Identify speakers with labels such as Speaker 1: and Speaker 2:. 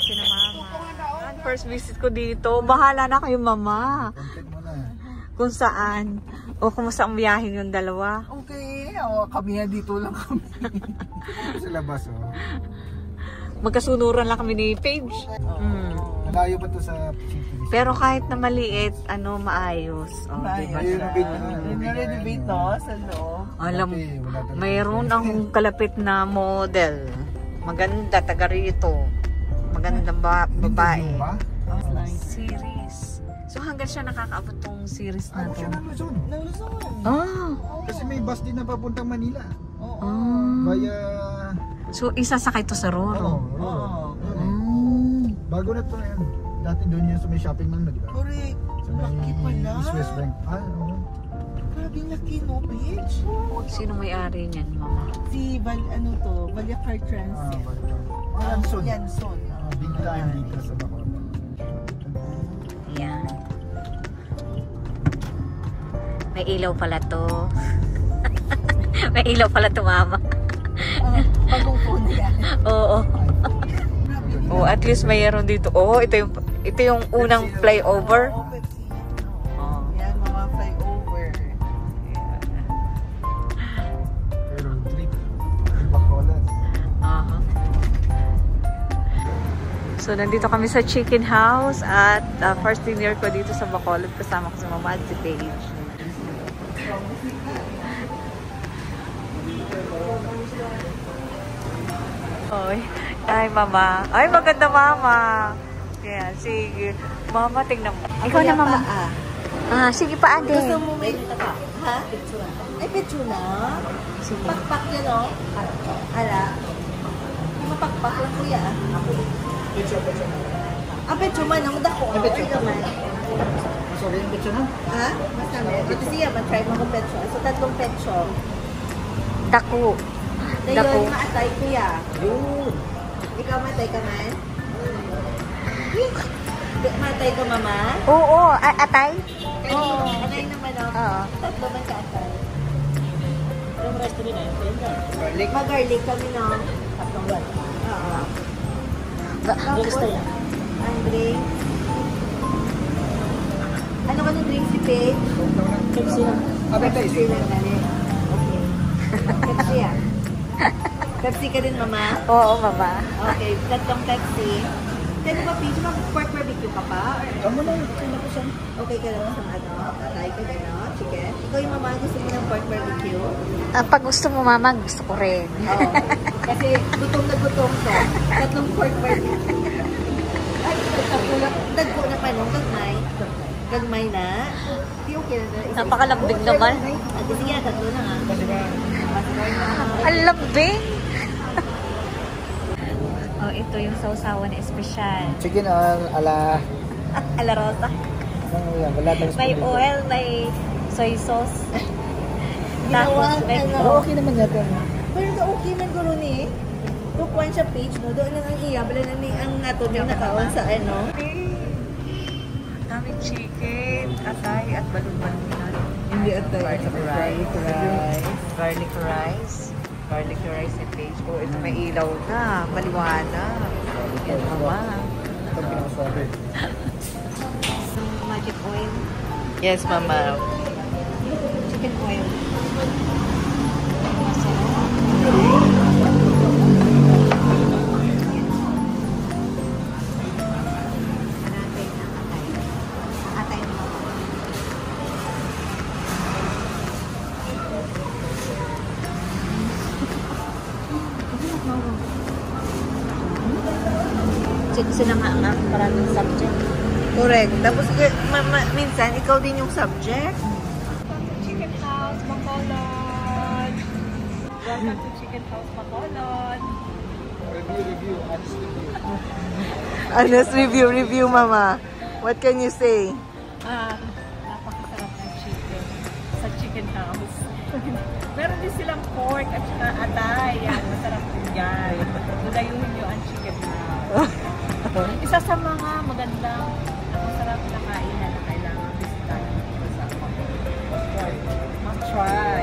Speaker 1: sina mama. First visit ko dito. Bahala na kayo, mama. Kung saan. O kumusta ang biyahe yung dalawa?
Speaker 2: Okay. Kami na dito lang kami. Sa labas, oh.
Speaker 1: Magkasunuran lang kami ni Paige.
Speaker 2: Malayo ba to sa city?
Speaker 1: Pero kahit na maliit, maayos. Oh, diba?
Speaker 2: Renovate to sa loob.
Speaker 1: Alam, mayroon akong kalapit na model. Maganda, taga rito. Magandang babae. Series. So hanggang siya nakakaabot tong series na to.
Speaker 2: Nang Luzon.
Speaker 1: Ah.
Speaker 2: Kasi may bus din na papuntang Manila. Via...
Speaker 1: So isasakay to sa Roro.
Speaker 2: Bago na to yan. Dati doon yan sa may shopping mall na, di ba?
Speaker 3: Correct.
Speaker 2: Sa may
Speaker 3: Laki pala.
Speaker 2: East West Bank.
Speaker 3: Grabe laki, no, bitch?
Speaker 1: Sino may-ari niyan, mama?
Speaker 3: Si Valyacar Transit.
Speaker 2: Yanson.
Speaker 3: Yanson.
Speaker 2: Big time dito sa Bacolod.
Speaker 1: Yan. May ilaw pala to. May ilaw pala to, mama.
Speaker 3: Bagong phone yan.
Speaker 1: Oo. Oh, at least mayroon dito. Oh, ito yung unang flyover.
Speaker 3: Yan, mga flyover.
Speaker 2: Pero trip in Bacolod.
Speaker 1: So, nandito kami sa chicken house at first dinner ko dito sa Bacolod kasama ko sa mama at si Paige. Oy. Ay, mama. Ay, maganda, mama. Kaya, sige. Mama, tingnan mo. Ikaw na, mama. Sige pa, ate.
Speaker 3: Gusto mo may tapa? Ha? Pitsuna. Ay, pitsuna?
Speaker 1: Sige.
Speaker 3: Pakpak yan, o? Ala. Mapakpak lang, kuya. Pitsuna. Ang dako. Pitsuna.
Speaker 2: Sorry, yung pitsuna?
Speaker 3: Ha? Masama. Ito siya, matry mo kong petsyo. So, 3 petsyo.
Speaker 1: Dako.
Speaker 3: Dako. Maatay, kuya.
Speaker 2: Yun.
Speaker 3: Ikaw matay ka man? Matay ka, mama?
Speaker 1: Oo, atay?
Speaker 3: Oo. Atay naman, o.
Speaker 1: Oo.
Speaker 3: 3 man ka atay. Garlic? Mag-garlic kami, no? Oo. Gusto yan. Ang drink? Ano ka ng drink si Paige? Pepsi lang. Pepsi lang, dali. Okay. Pepsi yan. Pepsi ka din, mama?
Speaker 1: Oo, mama.
Speaker 3: Okay, 3 Pepsi. Kaya ba, Paige, mag-pork barbecue ka pa?
Speaker 2: Amo na yun.
Speaker 3: Okay ka lang sa atay ka din, no? Chicken? Ikaw yung mama, gusto mo ng pork barbecue?
Speaker 1: Pag gusto mo, mama, gusto ko rin.
Speaker 3: Oo. Kasi gutom na gutom to. 3 pork barbecue. Ay, dagko na pa nung gagmay. Gagmay na. Di okay na.
Speaker 1: Napakalambing naman.
Speaker 3: Sige, 3 na nga.
Speaker 1: Ang lambing! Oh, ito yung sausawan na espesyal.
Speaker 2: Chicken ala...
Speaker 1: Ala Rosa.
Speaker 2: Wala tayong
Speaker 1: May oil, may soy sauce. Tapos, may...
Speaker 2: Okay naman yata.
Speaker 3: Pero okay man guro ni. Tukuan siya Page, no? Doon na ang iya. Bala na ni ang nato din nakaon sa ano.
Speaker 1: Daming chicken, atay, at balon-balon.
Speaker 3: Hindi atay.
Speaker 1: Garlic rice. Garlic rice. Garlic rice and Paige. Oh, ito may ilaw na. Maliwanag. Yan, mama.
Speaker 2: Ito pinakaswabe.
Speaker 1: Magic oil. Yes, mama. Chicken oil. Sila nga maraming subject.
Speaker 3: Correct. Tapos minsan ikaw din yung subject.
Speaker 1: Chicken House, Bacolod. Welcome to Chicken House, Bacolod.
Speaker 2: Review, honest review.
Speaker 3: Honest review, mama. What can you say?
Speaker 1: Napakasarap ng chicken sa Chicken House. Meron din silang pork at saka atay. Yan, masarap din yan. Dudayuhin nyo ang Chicken House. Isa sa mga magandang at masarap na kainan na kailangan bisitahin dito sa Bacolod. Must try.